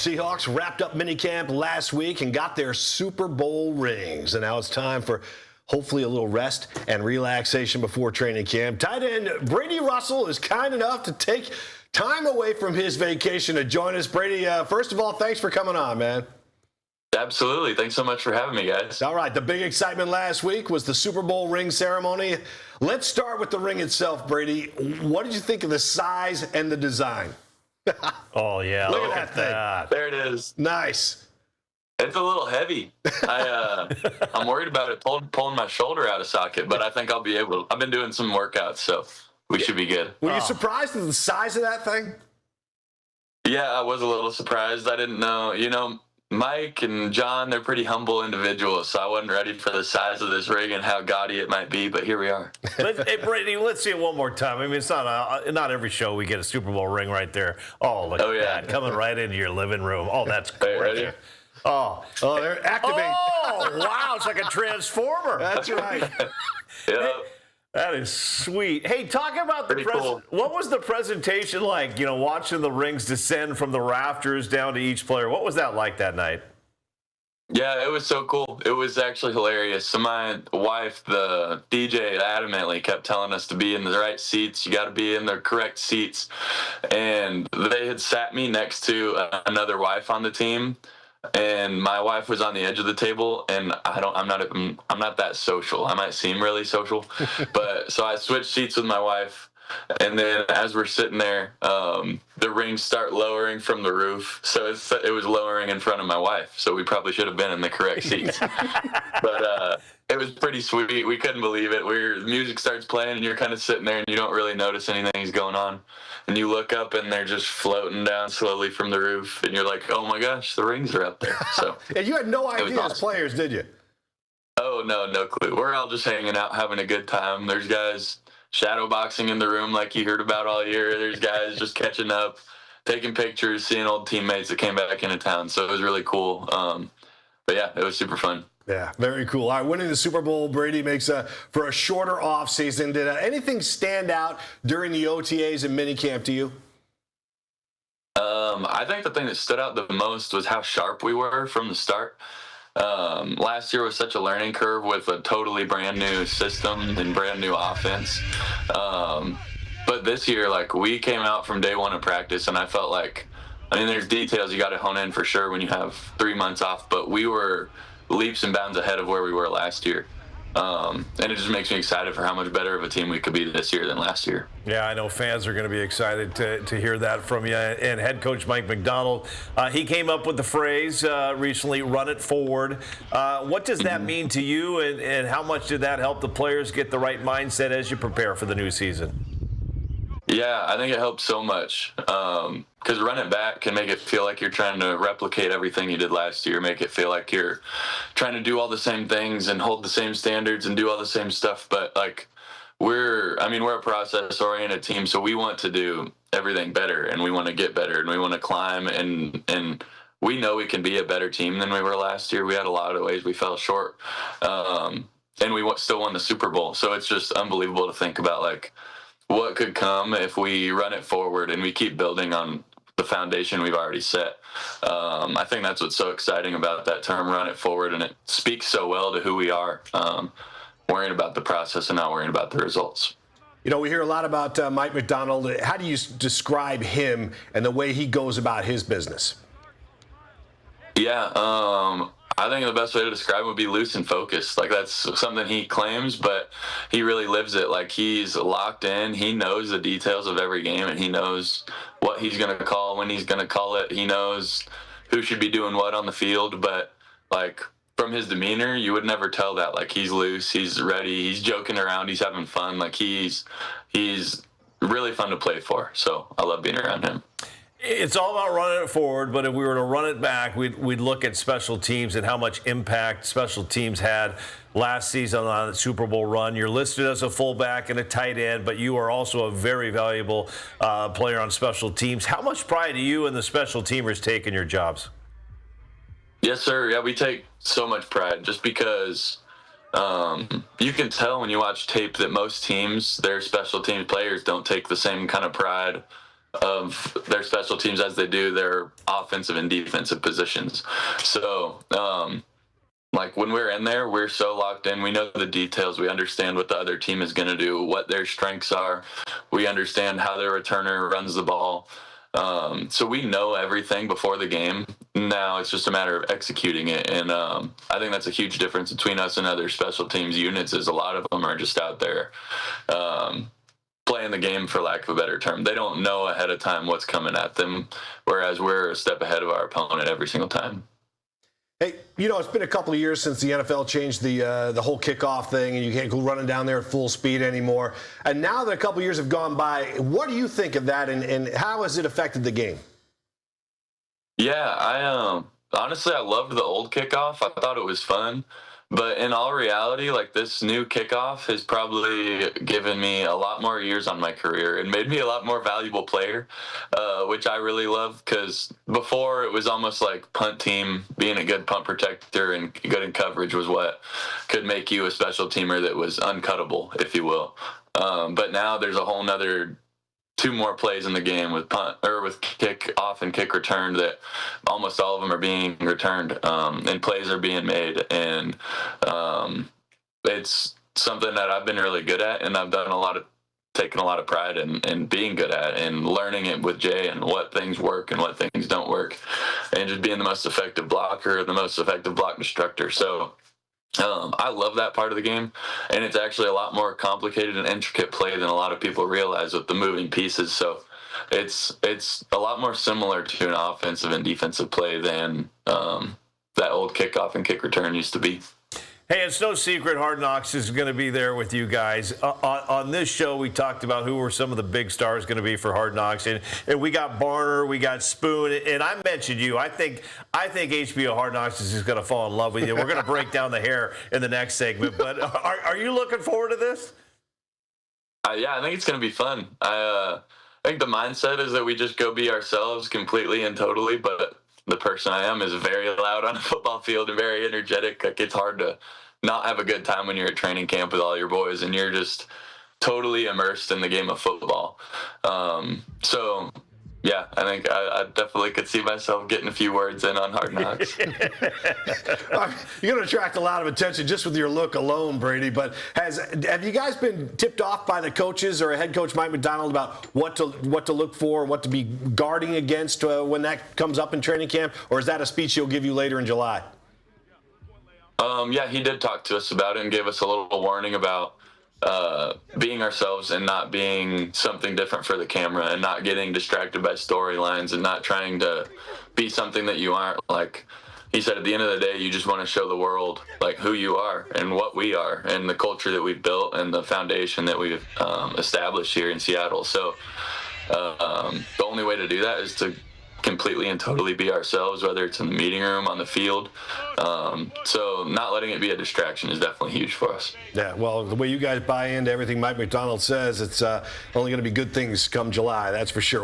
Seahawks wrapped up minicamp last week and got their Super Bowl rings. And now it's time for hopefully a little rest and relaxation before training camp. Tight end Brady Russell is kind enough to take time away from his vacation to join us. Brady, first of all, thanks for coming on, man. Absolutely. Thanks so much for having me, guys. All right. The big excitement last week was the Super Bowl ring ceremony. Let's start with the ring itself, Brady. What did you think of the size and the design? Oh, yeah. Look at that thing. There it is. Nice. It's a little heavy. I'm worried about it pulling my shoulder out of socket, but I think I'll be able to. I've been doing some workouts, so we should be good. Were you surprised at the size of that thing? Yeah, I was a little surprised. I didn't know. You know, Mike and John, they're pretty humble individuals, so I wasn't ready for the size of this ring and how gaudy it might be, but here we are. Hey, Brady, let's see it one more time. I mean, it's not every show we get a Super Bowl ring right there. Oh, look at that. Coming right into your living room. Oh, that's great. Oh, they're activating. Oh, wow. It's like a transformer. That's right. Yeah. That is sweet. Hey, talk about the cool. What was the presentation like? You know, watching the rings descend from the rafters down to each player. What was that like that night? Yeah, it was so cool. It was actually hilarious. So my wife, the DJ, adamantly kept telling us to be in the right seats. You got to be in the correct seats. And they had sat me next to another wife on the team. And my wife was on the edge of the table, and I'm not that social. I might seem really social, but so I switched seats with my wife, and then as we're sitting there, the rings start lowering from the roof. So it was lowering in front of my wife. So we probably should have been in the correct seats, but it was pretty sweet. We couldn't believe it. The music starts playing, and you're kind of sitting there, and you don't really notice anything's going on. And you look up, and they're just floating down slowly from the roof, and you're like, "Oh my gosh, the rings are up there!" So, and you had no idea as players, did you? Oh no clue. We're all just hanging out, having a good time. There's guys shadow boxing in the room, like you heard about all year. There's guys just catching up, taking pictures, seeing old teammates that came back into town. So it was really cool. But yeah, it was super fun. Yeah, very cool. All right, winning the Super Bowl, Brady, makes for a shorter offseason. Did anything stand out during the OTAs and minicamp to you? I think the thing that stood out the most was how sharp we were from the start. Last year was such a learning curve with a totally brand new system and brand new offense. But this year, like, we came out from day one of practice, and I felt like, I mean, there's details you got to hone in for sure when you have 3 months off, but we were leaps and bounds ahead of where we were last year. And it just makes me excited for how much better of a team we could be this year than last year. Yeah, I know fans are going to be excited to hear that from you. And head coach Mike McDonald, he came up with the phrase recently, "Run it forward." What does that mean to you, and how much did that help the players get the right mindset as you prepare for the new season? Yeah, I think it helps so much. Because run it back can make it feel like you're trying to replicate everything you did last year, make it feel like you're trying to do all the same things and hold the same standards and do all the same stuff. But like, we're a process-oriented team, so we want to do everything better, and we want to get better, and we want to climb, and we know we can be a better team than we were last year. We had a lot of ways we fell short, and we still won the Super Bowl. So it's just unbelievable to think about, like, what could come if we run it forward and we keep building on the foundation we've already set. I think that's what's so exciting about that term, run it forward, and it speaks so well to who we are, worrying about the process and not worrying about the results. You know, we hear a lot about Mike McDonald. How do you describe him and the way he goes about his business? Yeah, I think the best way to describe him would be loose and focused. Like, that's something he claims, but he really lives it. Like, he's locked in. He knows the details of every game, and he knows what he's going to call, when he's going to call it. He knows who should be doing what on the field. But, like, from his demeanor, you would never tell that. Like, he's loose, he's ready, he's joking around, he's having fun. Like, he's really fun to play for. So I love being around him. It's all about running it forward, but if we were to run it back, we'd look at special teams and how much impact special teams had last season on the Super Bowl run. You're listed as a fullback and a tight end, but you are also a very valuable player on special teams. How much pride do you and the special teamers take in your jobs? Yes, sir. Yeah, we take so much pride just because you can tell when you watch tape that most teams, their special teams players don't take the same kind of pride of their special teams as they do their offensive and defensive positions. So, like when we're in there, we're so locked in. We know the details. We understand what the other team is going to do, what their strengths are. We understand how their returner runs the ball. So we know everything before the game. Now it's just a matter of executing it. And I think that's a huge difference between us and other special teams units is a lot of them are just out there playing the game, for lack of a better term. They don't know ahead of time what's coming at them, whereas we're a step ahead of our opponent every single time. Hey, it's been a couple of years since the NFL changed the whole kickoff thing, and you can't go running down there at full speed anymore. And now that a couple of years have gone by, what do you think of that, and how has it affected the game? Yeah, honestly, I loved the old kickoff. I thought it was fun. But in all reality, like this new kickoff has probably given me a lot more years on my career and made me a lot more valuable player, which I really love because before it was almost like punt team, being a good punt protector and good in coverage was what could make you a special teamer that was uncuttable, if you will. But now there's a whole nother 2 more plays in the game with punt or with kick off and kick return that almost all of them are being returned and plays are being made. And it's something that I've been really good at, and I've done taken a lot of pride in being good at and learning it with Jay and what things work and what things don't work and just being the most effective blocker, the most effective block destructor. So I love that part of the game, and it's actually a lot more complicated and intricate play than a lot of people realize with the moving pieces. So it's a lot more similar to an offensive and defensive play than that old kickoff and kick return used to be. Hey, it's no secret Hard Knocks is going to be there with you guys. On this show, we talked about who were some of the big stars going to be for Hard Knocks. And we got Barner, we got Spoon, and I mentioned you. I think HBO Hard Knocks is just going to fall in love with you. We're going to break down the hair in the next segment. But are you looking forward to this? Yeah, I think it's going to be fun. I think the mindset is that we just go be ourselves completely and totally, but the person I am is very loud on a football field and very energetic. Like, it's hard to not have a good time when you're at training camp with all your boys and you're just totally immersed in the game of football. So, yeah, I think I definitely could see myself getting a few words in on Hard Knocks. You're going to attract a lot of attention just with your look alone, Brady. But have you guys been tipped off by the coaches or head coach Mike McDonald about what to look for, what to be guarding against when that comes up in training camp? Or is that a speech he'll give you later in July? Yeah, he did talk to us about it and gave us a little warning about being ourselves and not being something different for the camera and not getting distracted by storylines and not trying to be something that you aren't. Like he said, at the end of the day, you just want to show the world like who you are and what we are and the culture that we've built and the foundation that we've established here in Seattle. So the only way to do that is to completely and totally be ourselves, whether it's in the meeting room, on the field. So not letting it be a distraction is definitely huge for us. Yeah, well, the way you guys buy into everything Mike McDonald says, it's only going to be good things come July, that's for sure.